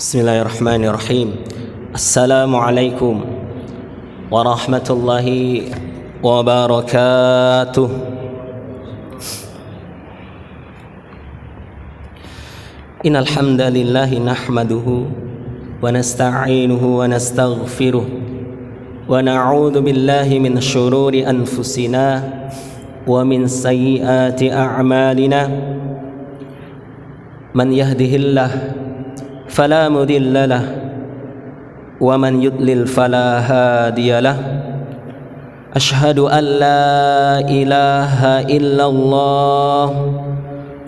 Bismillahirrahmanirrahim. Assalamualaikum warahmatullahi wabarakatuh. Innal hamdalillah nahmaduhu wa nasta'inuhu wa nastaghfiruh wa na'udzu billahi min syururi anfusina wa min sayyiati a'malina. Man yahdihillah فلا مضل له ومن يضلل فلا هادي له أشهد أن لا إله إلا الله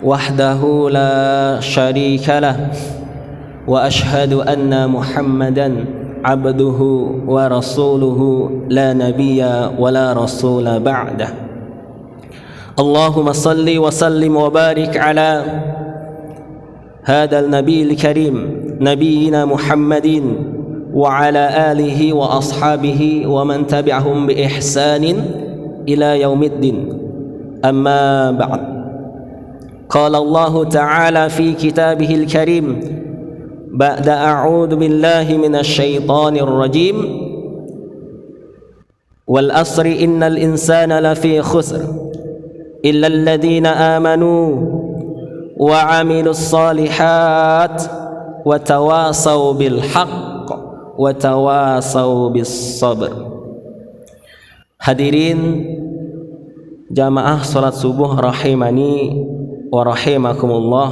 وحده لا شريك له وأشهد أن محمدا عبده ورسوله لا نبي ولا رسول بعده. اللهم صل وسلم وبارك على هذا النبي الكريم نبينا محمد وعلى آله وأصحابه ومن تبعهم بإحسان إلى يوم الدين. أما بعد، قال الله تعالى في كتابه الكريم بعد أعوذ بالله من الشيطان الرجيم والأسر إن الإنسان لفي خسر إلا الذين آمنوا وعملوا الصالحات وتواصوا بالحق وتواصوا بالصبر. Hadirin jamaah salat subuh rahimani wa rahimakumullah.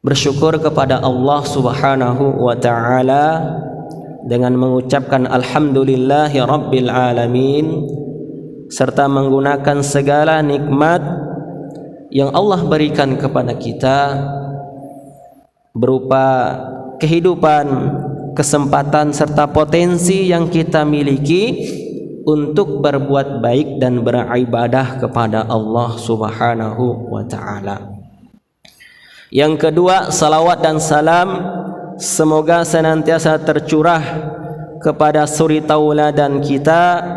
Bersyukur kepada Allah Subhanahu wa taala dengan mengucapkan alhamdulillahi rabbil alamin serta menggunakan segala nikmat yang Allah berikan kepada kita berupa kehidupan, kesempatan serta potensi yang kita miliki untuk berbuat baik dan beribadah kepada Allah Subhanahu wa taala. Yang kedua, salawat dan salam semoga senantiasa tercurah kepada suri tauladan kita,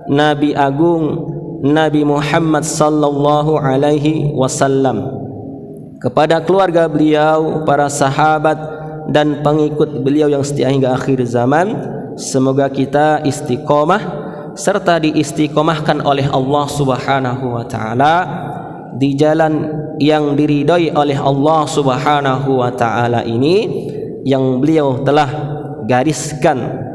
Nabi Agung Nabi Muhammad sallallahu alaihi wasallam, kepada keluarga beliau, para sahabat dan pengikut beliau yang setia hingga akhir zaman. Semoga kita istiqomah serta diistiqomahkan oleh Allah Subhanahu wa taala di jalan yang diridhai oleh Allah Subhanahu wa taala ini, yang beliau telah gariskan,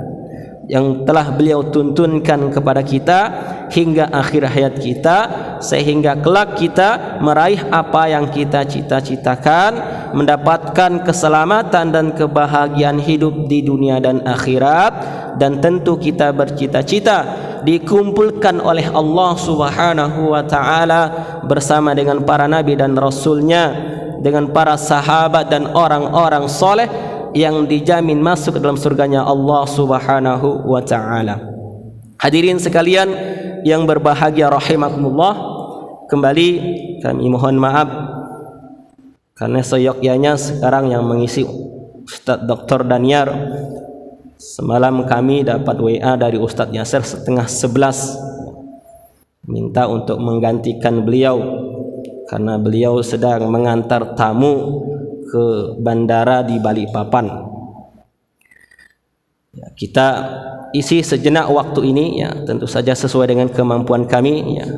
yang telah beliau tuntunkan kepada kita hingga akhir hayat kita, sehingga kelak kita meraih apa yang kita cita-citakan, mendapatkan keselamatan dan kebahagiaan hidup di dunia dan akhirat. Dan tentu kita bercita-cita dikumpulkan oleh Allah Subhanahu wa taala bersama dengan para nabi dan rasulnya, dengan para sahabat dan orang-orang soleh yang dijamin masuk ke dalam surganya Allah Subhanahu wa ta'ala. Hadirin sekalian yang berbahagia rahimakumullah, kembali kami mohon maaf karena seyogyanya sekarang yang mengisi Ustadz Dr. Daniar. Semalam kami dapat WA dari Ustadz Yasir 10:30 minta untuk menggantikan beliau karena beliau sedang mengantar tamu ke bandara di Balikpapan. Ya, kita isi sejenak waktu ini, ya tentu saja sesuai dengan kemampuan kami, ya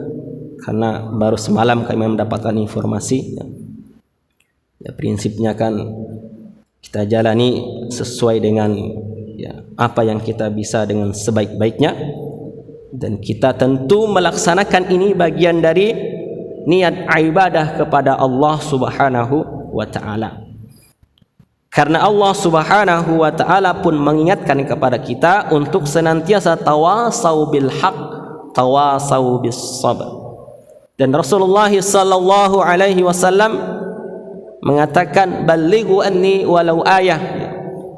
karena baru semalam kami mendapatkan informasi. Ya, prinsipnya kan kita jalani sesuai dengan apa yang kita bisa dengan sebaik-baiknya, dan kita tentu melaksanakan ini bagian dari niat ibadah kepada Allah Subhanahu wa ta'ala. Karena Allah Subhanahu wa ta'ala pun mengingatkan kepada kita untuk senantiasa tawasau bil haq, tawasau bis sabr. Dan Rasulullah sallallahu alaihi wasallam mengatakan, balighu anni walau ayah,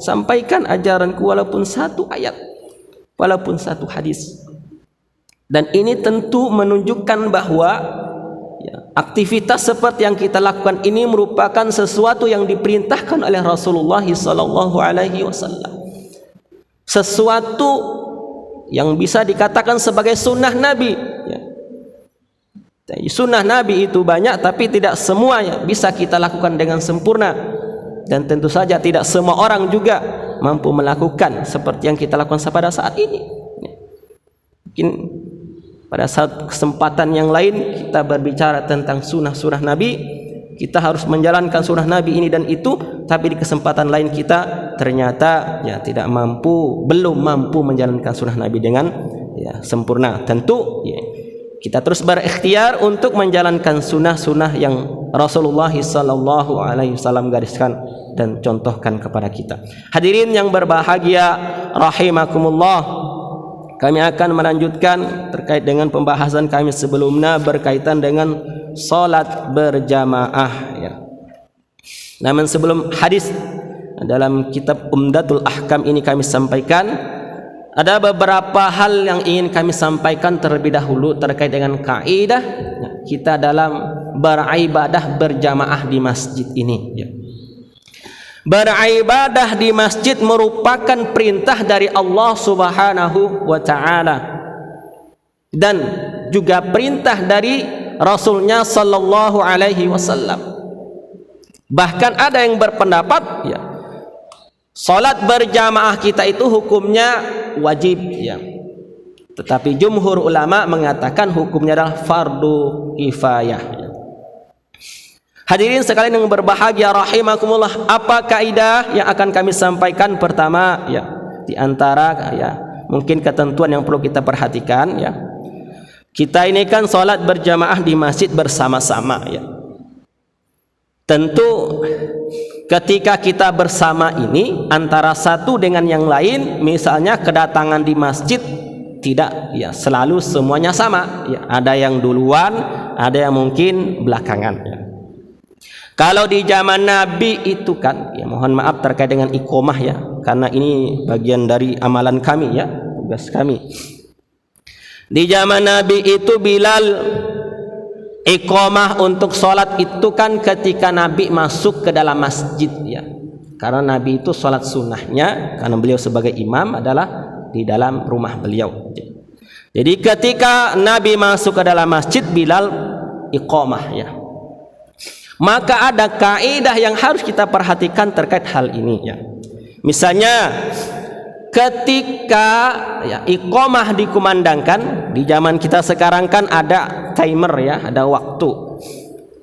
sampaikan ajaranku walaupun satu ayat, walaupun satu hadis. Dan ini tentu menunjukkan bahwa aktivitas seperti yang kita lakukan ini merupakan sesuatu yang diperintahkan oleh Rasulullah sallallahu alaihi wasallam. Sesuatu yang bisa dikatakan sebagai sunnah Nabi. Sunnah Nabi itu banyak, tapi tidak semuanya bisa kita lakukan dengan sempurna. Dan tentu saja tidak semua orang juga mampu melakukan seperti yang kita lakukan pada saat ini. Mungkin pada saat kesempatan yang lain kita berbicara tentang sunnah-sunnah Nabi, kita harus menjalankan sunnah Nabi ini dan itu, tapi di kesempatan lain kita ternyata ya tidak mampu, belum mampu menjalankan sunnah Nabi dengan ya sempurna. Tentu ya, kita terus berikhtiar untuk menjalankan sunnah-sunnah yang Rasulullah SAW gariskan dan contohkan kepada kita. Hadirin yang berbahagia rahimakumullah, kami akan melanjutkan terkait dengan pembahasan kami sebelumnya berkaitan dengan salat berjamaah ya. Namun sebelum hadis dalam kitab Umdatul Ahkam ini kami sampaikan, ada beberapa hal yang ingin kami sampaikan terlebih dahulu terkait dengan kaidah kita dalam beribadah berjamaah di masjid ini ya. Beribadah di masjid merupakan perintah dari Allah Subhanahu wa ta'ala dan juga perintah dari Rasulnya sallallahu alaihi wasallam. Bahkan ada yang berpendapat ya, salat berjamaah kita itu hukumnya wajib ya. Tetapi jumhur ulama mengatakan hukumnya adalah fardu kifayah ya. Hadirin sekalian yang berbahagia rahimakumullah, apa kaidah yang akan kami sampaikan? Pertama ya, di antara ya mungkin ketentuan yang perlu kita perhatikan ya. Kita ini kan salat berjamaah di masjid bersama-sama ya. Tentu ketika kita bersama ini antara satu dengan yang lain, misalnya kedatangan di masjid tidak ya selalu semuanya sama ya, ada yang duluan, ada yang mungkin belakangan ya. Kalau di zaman Nabi itu kan ya, mohon maaf terkait dengan iqomah ya, karena ini bagian dari amalan kami ya, tugas kami. Di zaman Nabi itu Bilal iqomah untuk sholat itu kan ketika Nabi masuk ke dalam masjid ya. Karena Nabi itu sholat sunnahnya, karena beliau sebagai imam adalah di dalam rumah beliau. Jadi ketika Nabi masuk ke dalam masjid, Bilal iqomah ya. Maka ada kaidah yang harus kita perhatikan terkait hal ini ya. Misalnya ketika ya iqomah dikumandangkan, di zaman kita sekarang kan ada timer ya, ada waktu.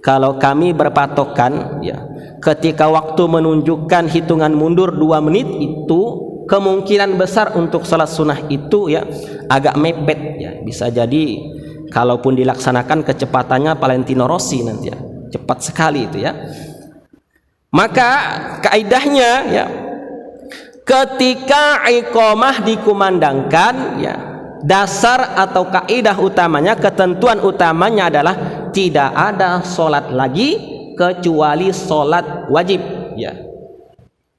Kalau kami berpatokan ya, ketika waktu menunjukkan hitungan mundur 2 menit itu kemungkinan besar untuk salat sunnah itu ya agak mepet ya. Bisa jadi kalaupun dilaksanakan kecepatannya Valentino Rossi nanti ya, cepat sekali itu ya. Maka kaidahnya ya, ketika iqomah dikumandangkan ya, dasar atau kaidah utamanya, ketentuan utamanya adalah tidak ada sholat lagi kecuali sholat wajib ya.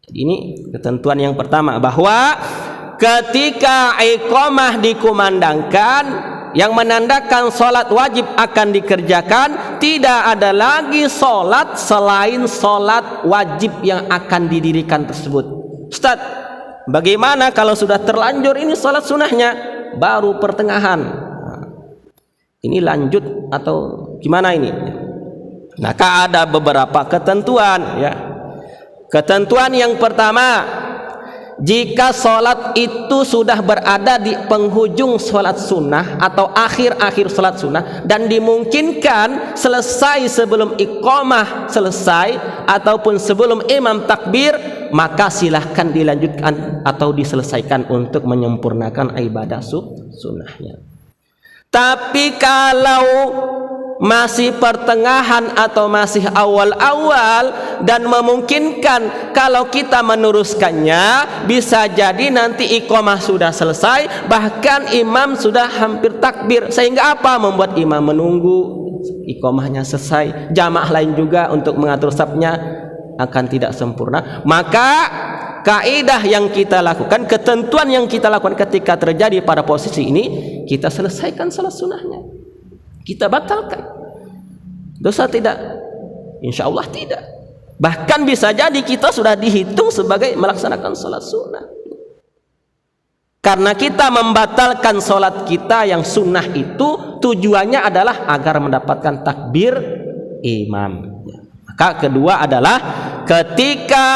Ini ketentuan yang pertama, bahwa ketika iqomah dikumandangkan yang menandakan sholat wajib akan dikerjakan, tidak ada lagi sholat selain sholat wajib yang akan didirikan tersebut. Ustaz, bagaimana kalau sudah terlanjur ini sholat sunnahnya baru pertengahan? Ini lanjut atau gimana ini? Maka ada beberapa ketentuan ya. Ketentuan yang pertama, jika sholat itu sudah berada di penghujung sholat sunnah atau akhir-akhir sholat sunnah dan dimungkinkan selesai sebelum iqomah selesai ataupun sebelum imam takbir, maka silahkan dilanjutkan atau diselesaikan untuk menyempurnakan ibadah sunnahnya. Tapi kalau masih pertengahan atau masih awal-awal dan memungkinkan kalau kita meneruskannya, bisa jadi nanti iqomah sudah selesai, bahkan imam sudah hampir takbir, sehingga apa? Membuat imam menunggu iqomahnya selesai, jamaah lain juga untuk mengatur safnya akan tidak sempurna. Maka kaidah yang kita lakukan, ketentuan yang kita lakukan ketika terjadi pada posisi ini, kita selesaikan salat sunnahnya, kita batalkan. Dosa tidak? Insya Allah tidak. Bahkan bisa jadi kita sudah dihitung sebagai melaksanakan salat sunnah, karena kita membatalkan salat kita yang sunnah itu tujuannya adalah agar mendapatkan takbir imam. Maka kedua adalah ketika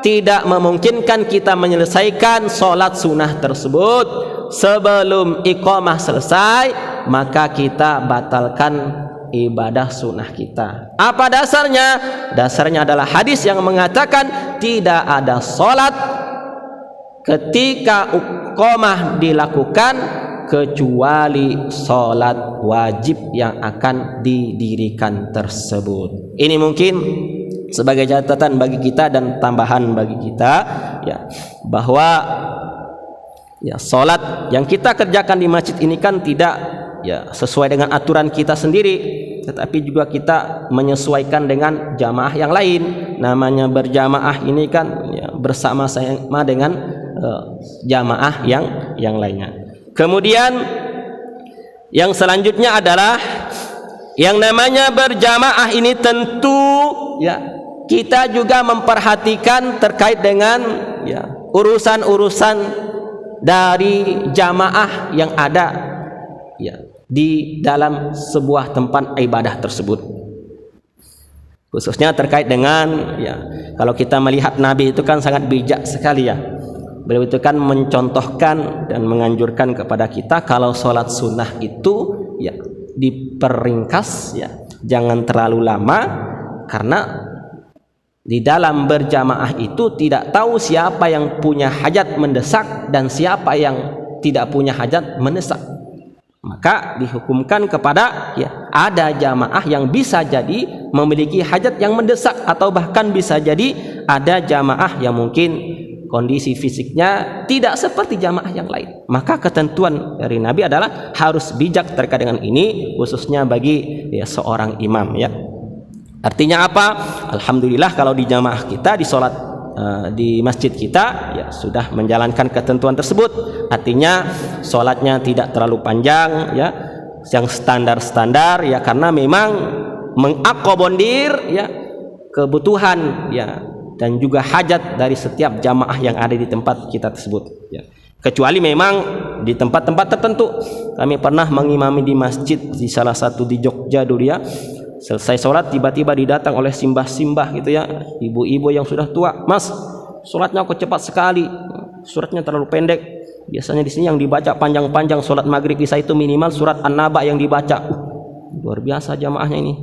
tidak memungkinkan kita menyelesaikan sholat sunnah tersebut sebelum iqamah selesai, maka kita batalkan ibadah sunnah kita. Apa dasarnya? Dasarnya adalah hadis yang mengatakan tidak ada sholat ketika iqamah dilakukan kecuali sholat wajib yang akan didirikan tersebut. Ini mungkin sebagai catatan bagi kita dan tambahan bagi kita, ya, bahwa ya sholat yang kita kerjakan di masjid ini kan tidak ya sesuai dengan aturan kita sendiri, tetapi juga kita menyesuaikan dengan jamaah yang lain. Namanya berjamaah ini kan ya, bersama-sama dengan jamaah yang lainnya. Kemudian yang selanjutnya adalah yang namanya berjamaah ini tentu ya kita juga memperhatikan terkait dengan ya urusan-urusan dari jamaah yang ada ya di dalam sebuah tempat ibadah tersebut, khususnya terkait dengan ya kalau kita melihat Nabi itu kan sangat bijak sekali ya. Beliau itu kan mencontohkan dan menganjurkan kepada kita kalau sholat sunnah itu ya diperingkas ya, jangan terlalu lama, karena di dalam berjamaah itu tidak tahu siapa yang punya hajat mendesak dan siapa yang tidak punya hajat mendesak. Maka dihukumkan kepada ya ada jamaah yang bisa jadi memiliki hajat yang mendesak, atau bahkan bisa jadi ada jamaah yang mungkin kondisi fisiknya tidak seperti jamaah yang lain. Maka ketentuan dari Nabi adalah harus bijak terkait dengan ini, khususnya bagi ya seorang imam ya. Artinya apa? Alhamdulillah kalau di jamaah kita, di sholat di masjid kita ya sudah menjalankan ketentuan tersebut. Artinya sholatnya tidak terlalu panjang ya, yang standar-standar ya, karena memang mengakomodir ya kebutuhan ya dan juga hajat dari setiap jamaah yang ada di tempat kita tersebut ya. Kecuali memang di tempat-tempat tertentu. Kami pernah mengimami di masjid di salah satu di Jogja dulu ya. Selesai sholat tiba-tiba didatang oleh simbah-simbah gitu ya, ibu-ibu yang sudah tua. Mas, sholatnya kok cepat sekali, suratnya terlalu pendek. Biasanya di sini yang dibaca panjang-panjang, sholat maghrib isya itu minimal surat An-Naba yang dibaca. Luar biasa jamaahnya ini.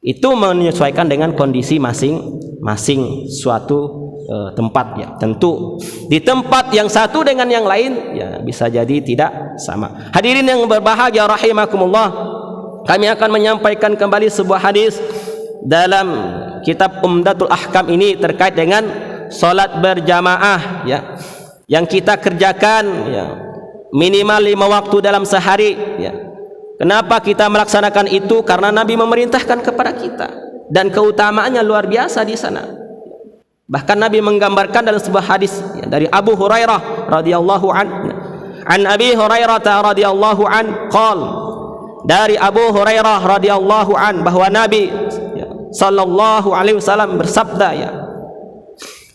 Itu menyesuaikan dengan kondisi masing-masing suatu tempat ya. Tentu di tempat yang satu dengan yang lain ya bisa jadi tidak sama. Hadirin yang berbahagia rahimakumullah, kami akan menyampaikan kembali sebuah hadis dalam kitab Umdatul Ahkam ini terkait dengan salat berjamaah ya, yang kita kerjakan ya minimal 5 waktu dalam sehari ya. Kenapa kita melaksanakan itu? Karena Nabi memerintahkan kepada kita dan keutamaannya luar biasa di sana. Bahkan Nabi menggambarkan dalam sebuah hadis ya, dari Abu Hurairah radhiyallahu an Abi Hurairah radhiyallahu an qala, dari Abu Hurairah radhiyallahu an bahwa Nabi ya, sallallahu alaihi wasallam bersabda ya,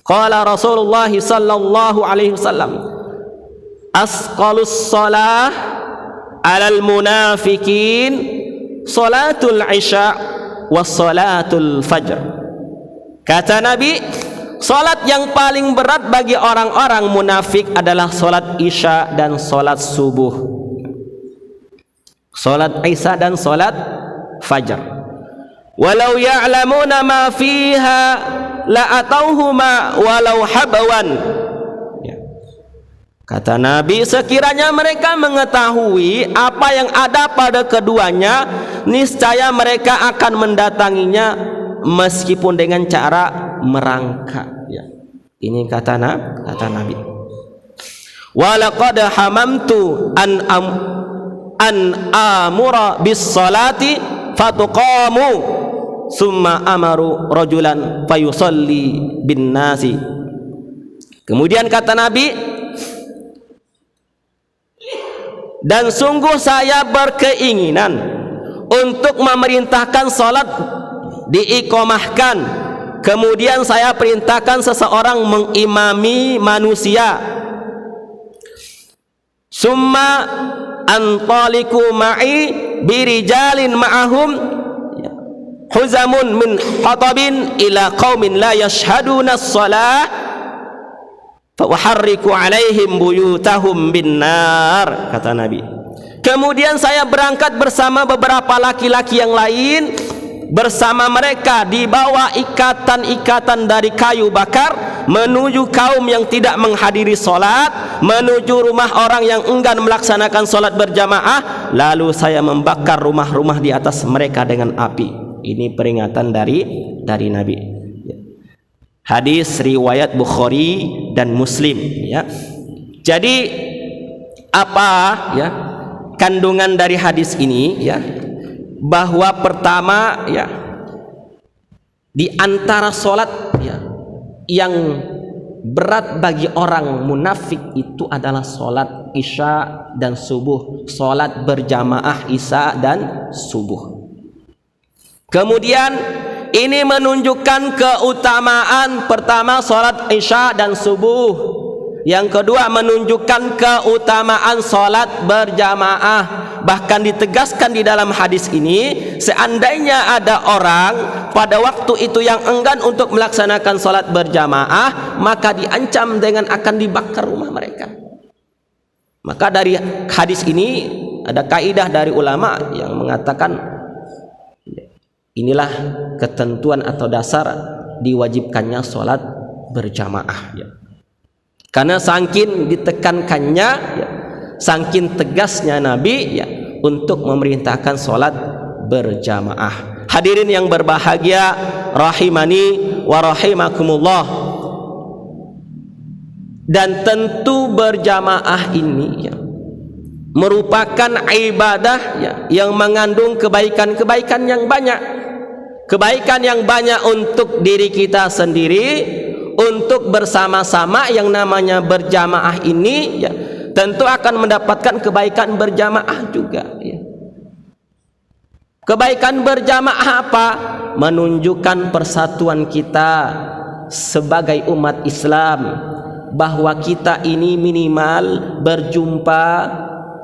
qala Rasulullah sallallahu alaihi wasallam, asqalus shalah alal munafikin salatul isya was salatul fajr. Kata Nabi, salat yang paling berat bagi orang-orang munafik adalah salat isya dan salat subuh. Salat isya dan salat fajar. Walau ya'lamuna ma fiha la atauhuma walau habawan. Ya. Kata Nabi, sekiranya mereka mengetahui apa yang ada pada keduanya, niscaya mereka akan mendatanginya meskipun dengan cara merangkak ya. Ini kata Nabi. Walaqad hamamtu an amura bis salati fatuqamu summa amaru rajulan fayusalli bin nasi. Kemudian kata Nabi, dan sungguh saya berkeinginan untuk memerintahkan salat diiqamahkan, kemudian saya perintahkan seseorang mengimami manusia, summa antaliku ma'i birijalin ma'ahum huzamun min hatabin ila qaumin la yashhaduna as-salah fa uharriku alaihim buyutahum bin nar, kata Nabi. Kemudian saya berangkat bersama beberapa laki-laki yang lain. Bersama mereka dibawa ikatan-ikatan dari kayu bakar menuju kaum yang tidak menghadiri solat, menuju rumah orang yang enggan melaksanakan solat berjamaah. Lalu saya membakar rumah-rumah di atas mereka dengan api. Ini peringatan dari Nabi. Hadis riwayat Bukhari dan Muslim. Ya. Jadi apa ya kandungan dari hadis ini? Ya. Bahwa pertama ya di antara solat ya yang berat bagi orang munafik itu adalah solat isya dan subuh, solat berjamaah isya dan subuh. Kemudian ini menunjukkan keutamaan pertama solat isya dan subuh. Yang kedua menunjukkan keutamaan solat berjamaah. Bahkan ditegaskan di dalam hadis ini, seandainya ada orang pada waktu itu yang enggan untuk melaksanakan solat berjamaah, maka diancam dengan akan dibakar rumah mereka. Maka dari hadis ini ada kaidah dari ulama yang mengatakan inilah ketentuan atau dasar diwajibkannya solat berjamaah ya. Karena saking ditekankannya ya, saking tegasnya Nabi ya untuk memerintahkan solat berjamaah. Hadirin yang berbahagia rahimani wa rahimakumullah. Dan tentu berjamaah ini ya merupakan ibadah ya yang mengandung kebaikan-kebaikan yang banyak. Kebaikan yang banyak untuk diri kita sendiri, untuk bersama-sama yang namanya berjamaah ini ya tentu akan mendapatkan kebaikan berjamaah juga ya. Kebaikan berjamaah apa? Menunjukkan persatuan kita sebagai umat Islam, bahwa kita ini minimal berjumpa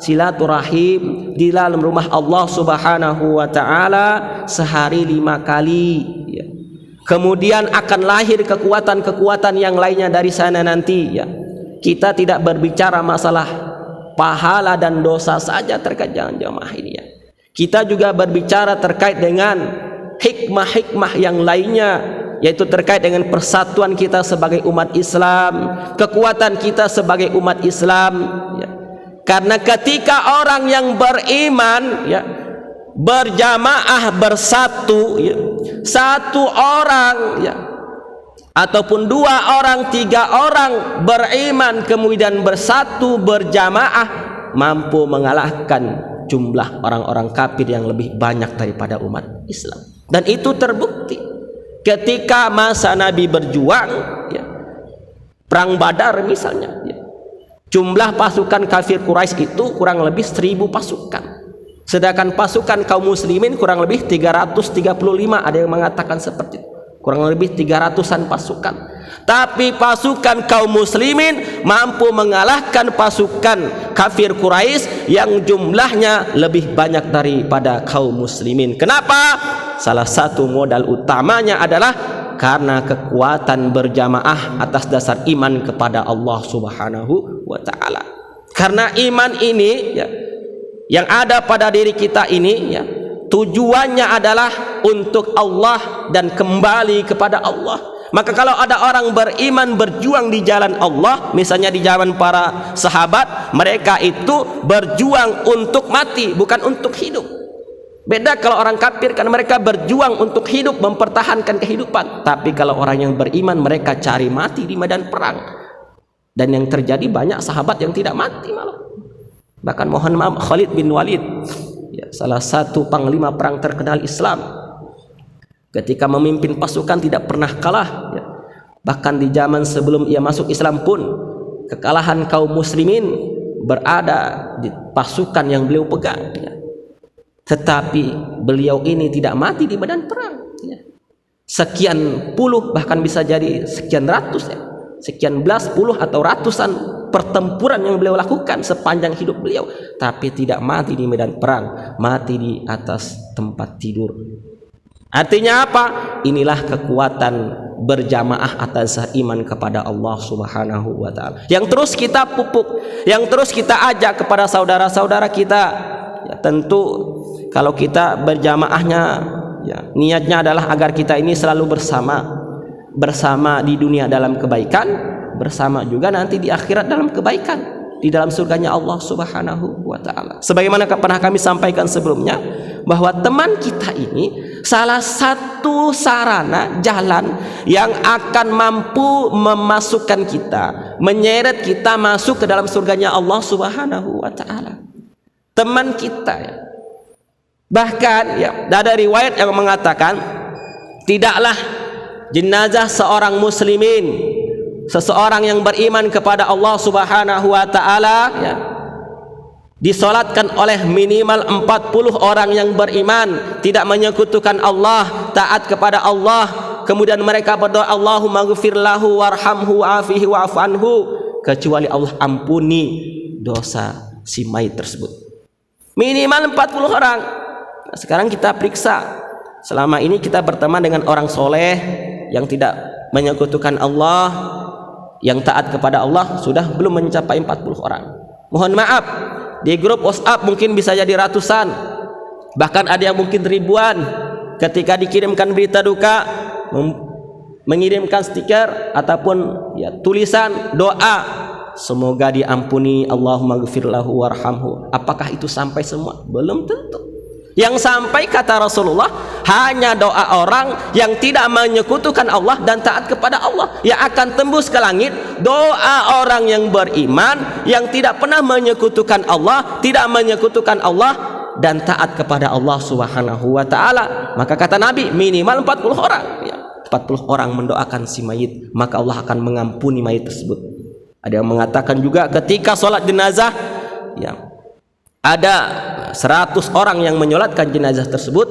silaturahim di dalam rumah Allah Subhanahu wa taala sehari 5 kali ya. Kemudian akan lahir kekuatan-kekuatan yang lainnya dari sana nanti ya. Kita tidak berbicara masalah pahala dan dosa saja terkait jamaah ini ya. Kita juga berbicara terkait dengan hikmah-hikmah yang lainnya, yaitu terkait dengan persatuan kita sebagai umat Islam, kekuatan kita sebagai umat Islam ya. Karena ketika orang yang beriman ya berjamaah bersatu ya, satu orang ya ataupun 2 orang 3 orang beriman kemudian bersatu berjamaah, mampu mengalahkan jumlah orang-orang kafir yang lebih banyak daripada umat Islam. Dan itu terbukti ketika masa Nabi berjuang ya, perang Badar misalnya ya, jumlah pasukan kafir Quraisy itu kurang lebih 1000 pasukan. Sedangkan pasukan kaum muslimin kurang lebih 335, ada yang mengatakan seperti itu. Kurang lebih 300-an pasukan. Tapi pasukan kaum muslimin mampu mengalahkan pasukan kafir Quraisy yang jumlahnya lebih banyak daripada kaum muslimin. Kenapa? Salah satu modal utamanya adalah karena kekuatan berjamaah atas dasar iman kepada Allah Subhanahu wa taala. Karena iman ini ya, yang ada pada diri kita ini ya, tujuannya adalah untuk Allah dan kembali kepada Allah. Maka kalau ada orang beriman berjuang di jalan Allah, misalnya di zaman para sahabat, mereka itu berjuang untuk mati, bukan untuk hidup. Beda kalau orang kafir, kan mereka berjuang untuk hidup, mempertahankan kehidupan. Tapi kalau orang yang beriman, mereka cari mati di medan perang. Dan yang terjadi banyak sahabat yang tidak mati malah. Bahkan mohon maaf, Khalid bin Walid ya, salah satu panglima perang terkenal Islam, ketika memimpin pasukan tidak pernah kalah ya. Bahkan di zaman sebelum ia masuk Islam pun kekalahan kaum muslimin berada di pasukan yang beliau pegang ya. Tetapi beliau ini tidak mati di medan perang ya. Sekian puluh, bahkan bisa jadi sekian ratus ya, sekian belas puluh atau ratusan pertempuran yang beliau lakukan sepanjang hidup beliau, tapi tidak mati di medan perang, mati di atas tempat tidur. Artinya apa? Inilah kekuatan berjamaah atas iman kepada Allah Subhanahu wa taala. Yang terus kita pupuk, yang terus kita ajak kepada saudara-saudara kita. Ya, tentu kalau kita berjamaahnya ya, niatnya adalah agar kita ini selalu bersama di dunia dalam kebaikan, bersama juga nanti di akhirat dalam kebaikan, di dalam surganya Allah Subhanahu wa taala. Sebagaimana pernah kami sampaikan sebelumnya, bahwa teman kita ini salah satu sarana jalan yang akan mampu memasukkan kita, menyeret kita masuk ke dalam surganya Allah Subhanahu wa taala. Teman kita ya. Bahkan ya, ada riwayat yang mengatakan tidaklah jenazah seorang muslimin, seseorang yang beriman kepada Allah Subhanahu wa taala ya, disolatkan oleh minimal 40 orang yang beriman, tidak menyekutukan Allah, taat kepada Allah, kemudian mereka berdoa Allahumma ghfir lahu warhamhu wa'afihi wa'fu anhu, kecuali Allah ampuni dosa si mayit tersebut. Minimal 40 orang. Nah, sekarang kita periksa, selama ini kita berteman dengan orang soleh yang tidak menyekutukan Allah, yang taat kepada Allah, sudah belum mencapai 40 orang. Mohon maaf, di grup WhatsApp mungkin bisa jadi ratusan, bahkan ada yang mungkin ribuan. Ketika dikirimkan berita duka, mengirimkan stiker ataupun ya, tulisan doa, semoga diampuni, Allahumma ghfir lahu warhamhu. Apakah itu sampai semua? Belum tentu. Yang sampai kata Rasulullah hanya doa orang yang tidak menyekutukan Allah dan taat kepada Allah yang akan tembus ke langit. Doa orang yang beriman yang tidak pernah menyekutukan Allah, tidak menyekutukan Allah dan taat kepada Allah Subhanahu wa taala. Maka kata Nabi minimal 40 orang ya. 40 orang mendoakan si mayit, maka Allah akan mengampuni mayit tersebut. Ada yang mengatakan juga ketika sholat jenazah ya, ada 100 orang yang menyolatkan jenazah tersebut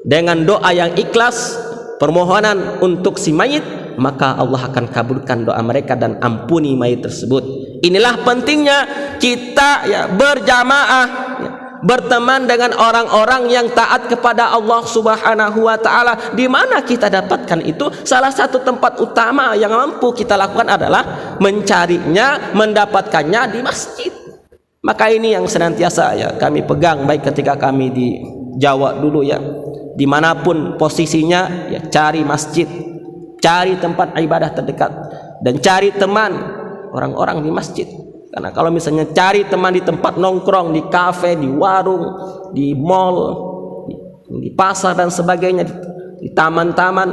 dengan doa yang ikhlas, permohonan untuk si mayit, maka Allah akan kabulkan doa mereka dan ampuni mayit tersebut. Inilah pentingnya kita ya, berjamaah ya, berteman dengan orang-orang yang taat kepada Allah Subhanahu wa taala. Di mana kita dapatkan itu? Salah satu tempat utama yang mampu kita lakukan adalah mencarinya, mendapatkannya di masjid. Maka ini yang senantiasa ya kami pegang, baik ketika kami di Jawa dulu ya, dimanapun posisinya ya, cari masjid, cari tempat ibadah terdekat, dan cari teman orang-orang di masjid. Karena kalau misalnya cari teman di tempat nongkrong, di kafe, di warung, di mall, di pasar dan sebagainya, di taman-taman,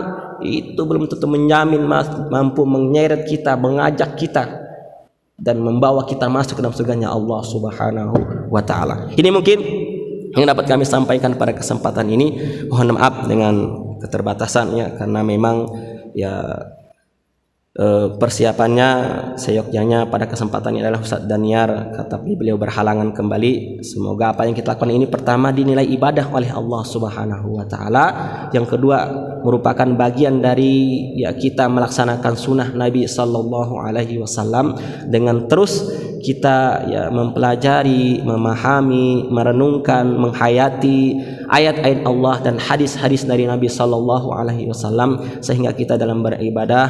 itu belum tentu menjamin mampu menyeret kita, mengajak kita dan membawa kita masuk ke dalam surganya Allah Subhanahu wa taala. Ini mungkin yang dapat kami sampaikan pada kesempatan ini. Mohon maaf dengan keterbatasannya karena memang ya persiapannya seyogyanya pada kesempatan ini adalah Ustaz Daniar, tetapi beliau berhalangan kembali. Semoga apa yang kita lakukan ini pertama dinilai ibadah oleh Allah Subhanahu wa taala, yang kedua merupakan bagian dari ya kita melaksanakan sunnah Nabi sallallahu alaihi wasallam dengan terus kita ya mempelajari, memahami, merenungkan, menghayati ayat-ayat Allah dan hadis-hadis dari Nabi sallallahu alaihi wasallam, sehingga kita dalam beribadah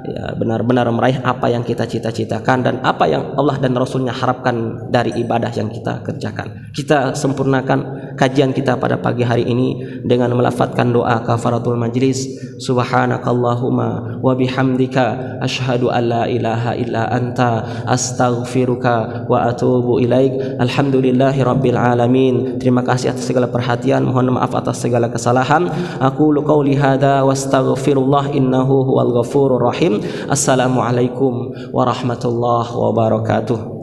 ya benar-benar meraih apa yang kita cita-citakan dan apa yang Allah dan Rasulnya harapkan dari ibadah yang kita kerjakan. Kita sempurnakan kajian kita pada pagi hari ini dengan melafadzkan doa kafaratul majlis. Subhanakallahumma wa bihamdika asyhadu an la ilaha illa anta astaghfiruka wa atubu ilaik. Alhamdulillahi rabbil alamin. Terima kasih atas segala perhatian, mohon maaf atas segala kesalahan. Aqulu qauli hadza wastaghfirullah innahu huwal ghafurur rahim. Assalamualaikum warahmatullahi wabarakatuh.